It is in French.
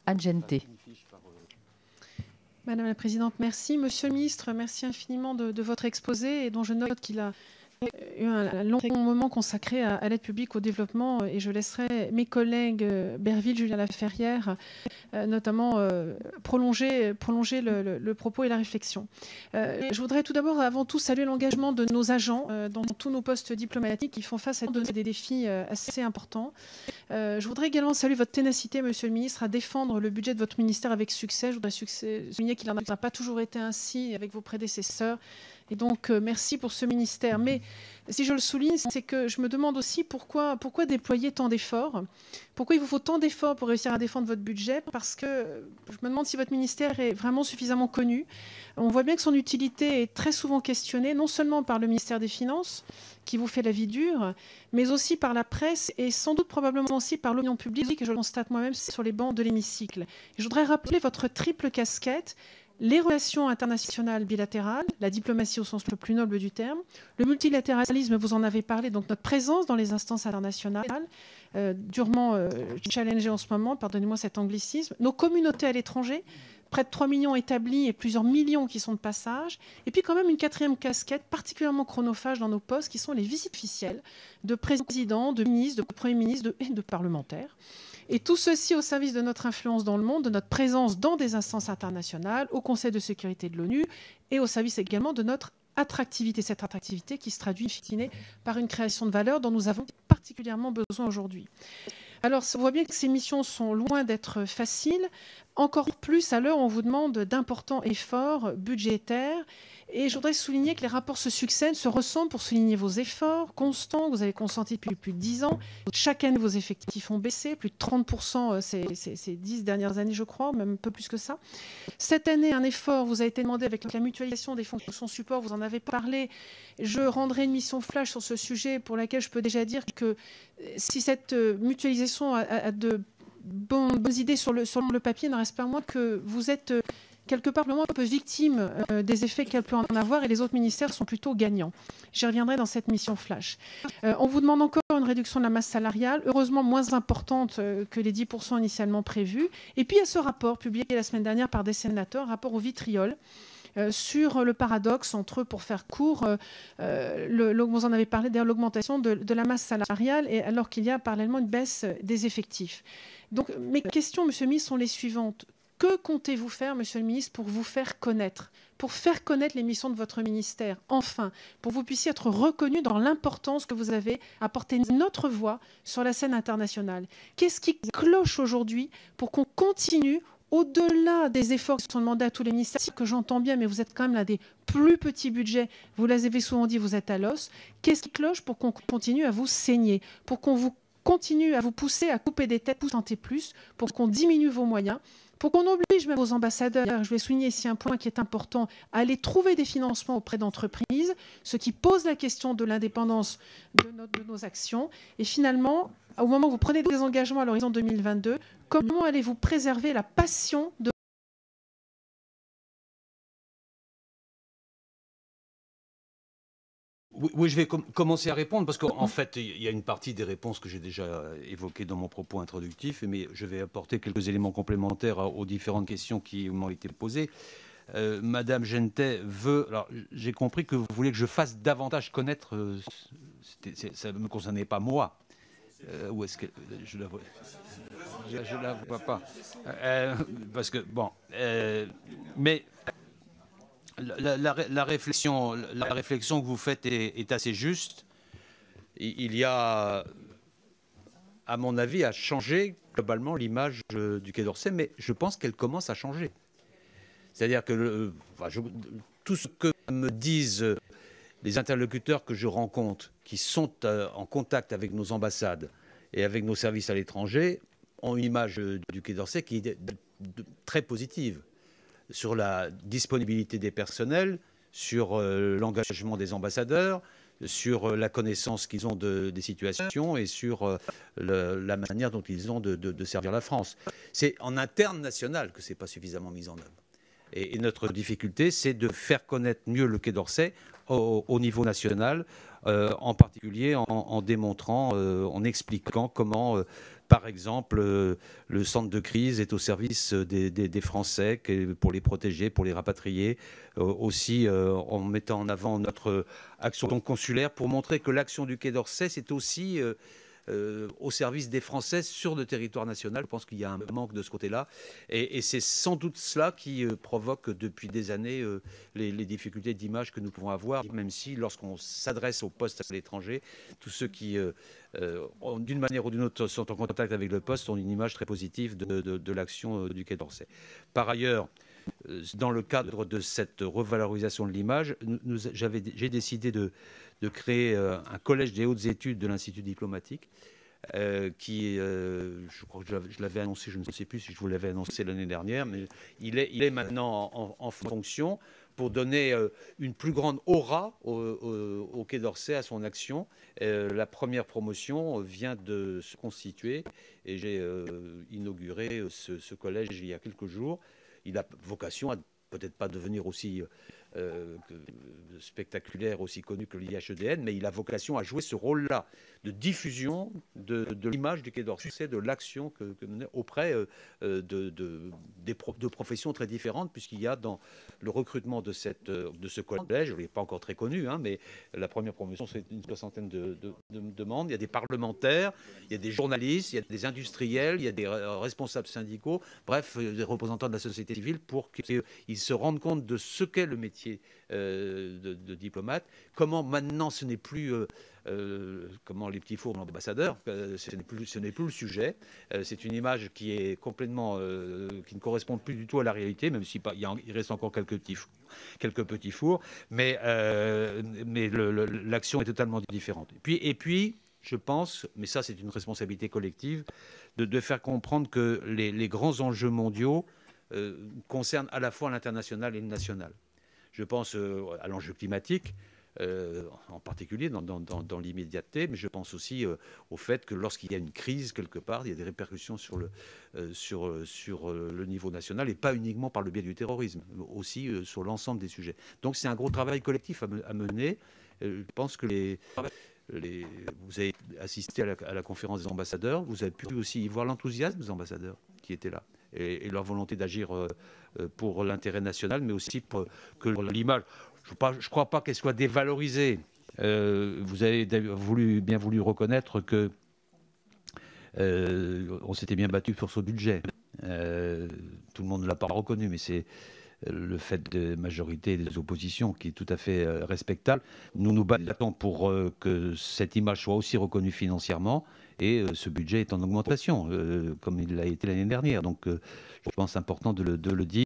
Anne Genetet. Madame la Présidente, merci. Monsieur le Ministre, merci infiniment de votre exposé et dont je note qu'il a eu un long moment consacré à l'aide publique au développement et je laisserai mes collègues Berville, Julien Laferrière, notamment prolonger le propos et la réflexion. Je voudrais tout d'abord, avant tout, saluer l'engagement de nos agents dans tous nos postes diplomatiques qui font face à des défis assez importants. Je voudrais également saluer votre ténacité, Monsieur le Ministre, à défendre le budget de votre ministère avec succès. Je voudrais souligner qu'il n'a pas toujours été ainsi avec vos prédécesseurs. Et donc, merci pour ce ministère. Mais si je le souligne, c'est que je me demande aussi pourquoi déployer tant d'efforts. Pourquoi il vous faut tant d'efforts pour réussir à défendre votre budget? Parce que je me demande si votre ministère est vraiment suffisamment connu. On voit bien que son utilité est très souvent questionnée, non seulement par le ministère des Finances, qui vous fait la vie dure, mais aussi par la presse et sans doute probablement aussi par l'opinion publique, et je le constate moi-même sur les bancs de l'hémicycle. Je voudrais rappeler votre triple casquette: les relations internationales bilatérales, la diplomatie au sens le plus noble du terme, le multilatéralisme, vous en avez parlé, donc notre présence dans les instances internationales, durement challengée en ce moment, pardonnez-moi cet anglicisme, nos communautés à l'étranger, près de 3 millions établis et plusieurs millions qui sont de passage, et puis quand même une quatrième casquette particulièrement chronophage dans nos postes, qui sont les visites officielles de présidents, de ministres, de premiers ministres et de parlementaires. Et tout ceci au service de notre influence dans le monde, de notre présence dans des instances internationales, au Conseil de sécurité de l'ONU, et au service également de notre attractivité, cette attractivité qui se traduit in fine par une création de valeur dont nous avons particulièrement besoin aujourd'hui. Alors, on voit bien que ces missions sont loin d'être faciles, encore plus à l'heure où on vous demande d'importants efforts budgétaires. Et je voudrais souligner que les rapports se succèdent, se ressemblent pour souligner vos efforts constants. Vous avez consenti depuis plus de 10 ans. Chaque année, vos effectifs ont baissé, plus de 30% ces 10 dernières années, je crois, même un peu plus que ça. Cette année, un effort vous a été demandé avec la mutualisation des fonctions support. Vous en avez parlé. Je rendrai une mission flash sur ce sujet pour laquelle je peux déjà dire que si cette mutualisation a de bonnes idées sur le papier, il n'en reste pas moins que vous êtes quelque part un peu victime des effets qu'elle peut en avoir et les autres ministères sont plutôt gagnants. J'y reviendrai dans cette mission flash. On vous demande encore une réduction de la masse salariale, heureusement moins importante que les 10% initialement prévus. Et puis il y a ce rapport publié la semaine dernière par des sénateurs, rapport au vitriol, sur le paradoxe entre, pour faire court, vous en avez parlé d'ailleurs, l'augmentation de la masse salariale, et alors qu'il y a parallèlement une baisse des effectifs. Donc mes questions, Monsieur le ministre, sont les suivantes. Que comptez-vous faire, Monsieur le ministre, pour vous faire connaître, pour faire connaître les missions de votre ministère, enfin, pour que vous puissiez être reconnu dans l'importance que vous avez à porter notre voix sur la scène internationale? Qu'est-ce qui cloche aujourd'hui pour qu'on continue, au-delà des efforts qui sont demandés à tous les ministères, que j'entends bien, mais vous êtes quand même l'un des plus petits budgets, vous l'avez souvent dit, vous êtes à l'os. Qu'est-ce qui cloche pour qu'on continue à vous saigner, pour qu'on vous continue à vous pousser à couper des têtes, tenter plus, pour qu'on diminue vos moyens, pour qu'on oblige même vos ambassadeurs, je vais souligner ici un point qui est important, à aller trouver des financements auprès d'entreprises, ce qui pose la question de l'indépendance de nos actions. Et finalement, au moment où vous prenez des engagements à l'horizon 2022, comment allez-vous préserver la passion de... Oui, je vais commencer à répondre parce qu'en fait, il y a une partie des réponses que j'ai déjà évoquées dans mon propos introductif, mais je vais apporter quelques éléments complémentaires aux différentes questions qui m'ont été posées. Madame Genetet veut... Alors, j'ai compris que vous voulez que je fasse davantage connaître... ça ne me concernait pas moi. Où est-ce que... Je la vois... Je la vois pas. Parce que, bon... mais... La réflexion que vous faites est assez juste. Il y a, à mon avis, à changer globalement l'image du Quai d'Orsay, mais je pense qu'elle commence à changer. C'est-à-dire que tout ce que me disent les interlocuteurs que je rencontre, qui sont en contact avec nos ambassades et avec nos services à l'étranger, ont une image du Quai d'Orsay qui est très positive, sur la disponibilité des personnels, sur l'engagement des ambassadeurs, sur la connaissance qu'ils ont des situations et sur la manière dont ils ont de servir la France. C'est en interne national que ce n'est pas suffisamment mis en œuvre. Et notre difficulté, c'est de faire connaître mieux le Quai d'Orsay au niveau national, en particulier en démontrant, en expliquant comment Par exemple, le centre de crise est au service des Français pour les protéger, pour les rapatrier. Aussi en mettant en avant notre action consulaire pour montrer que l'action du Quai d'Orsay, c'est aussi au service des Français sur le territoire national. Je pense qu'il y a un manque de ce côté-là. Et c'est sans doute cela qui provoque depuis des années les difficultés d'image que nous pouvons avoir, même si lorsqu'on s'adresse au poste à l'étranger, tous ceux qui, d'une manière ou d'une autre, sont en contact avec le poste ont une image très positive de l'action du Quai d'Orsay. Par ailleurs, dans le cadre de cette revalorisation de l'image, j'ai décidé de créer un collège des hautes études de l'Institut diplomatique qui, je crois que je l'avais annoncé, je ne sais plus si je vous l'avais annoncé l'année dernière, mais il est maintenant en fonction pour donner une plus grande aura au Quai d'Orsay, à son action. La première promotion vient de se constituer et j'ai inauguré ce collège il y a quelques jours. Il a vocation à peut-être pas devenir aussi spectaculaire, aussi connu que l'IHEDN, mais il a vocation à jouer ce rôle-là de diffusion de l'image du Quai d'Orsay, de l'action que menait auprès de professions très différentes, puisqu'il y a dans le recrutement de ce collège, il n'est pas encore très connu, hein, mais la première promotion, c'est une soixantaine de demandes. Il y a des parlementaires, il y a des journalistes, il y a des industriels, il y a des responsables syndicaux, bref, des représentants de la société civile pour qu'ils se rendent compte de ce qu'est le métier de diplomate, comment maintenant ce n'est plus comment les petits fours de l'ambassadeur, ce n'est plus le sujet. C'est une image qui est complètement, qui ne correspond plus du tout à la réalité, même s'il reste encore quelques petits fours, mais l'action est totalement différente. Et puis, je pense, mais ça c'est une responsabilité collective, de faire comprendre que les grands enjeux mondiaux concernent à la fois l'international et le national. Je pense à l'enjeu climatique, en particulier dans l'immédiateté, mais je pense aussi au fait que lorsqu'il y a une crise quelque part, il y a des répercussions sur le niveau national, et pas uniquement par le biais du terrorisme, aussi sur l'ensemble des sujets. Donc c'est un gros travail collectif à mener. Je pense que vous avez assisté à la conférence des ambassadeurs, vous avez pu aussi y voir l'enthousiasme des ambassadeurs qui étaient là, et leur volonté d'agir pour l'intérêt national, mais aussi pour que l'image, je ne crois pas qu'elle soit dévalorisée. Vous avez bien voulu reconnaître que on s'était bien battu pour ce budget. Tout le monde ne l'a pas reconnu, mais c'est le fait de majorité et des oppositions qui est tout à fait respectable. Nous nous battons pour que cette image soit aussi reconnue financièrement, et ce budget est en augmentation, comme il l'a été l'année dernière. Donc je pense important de le dire.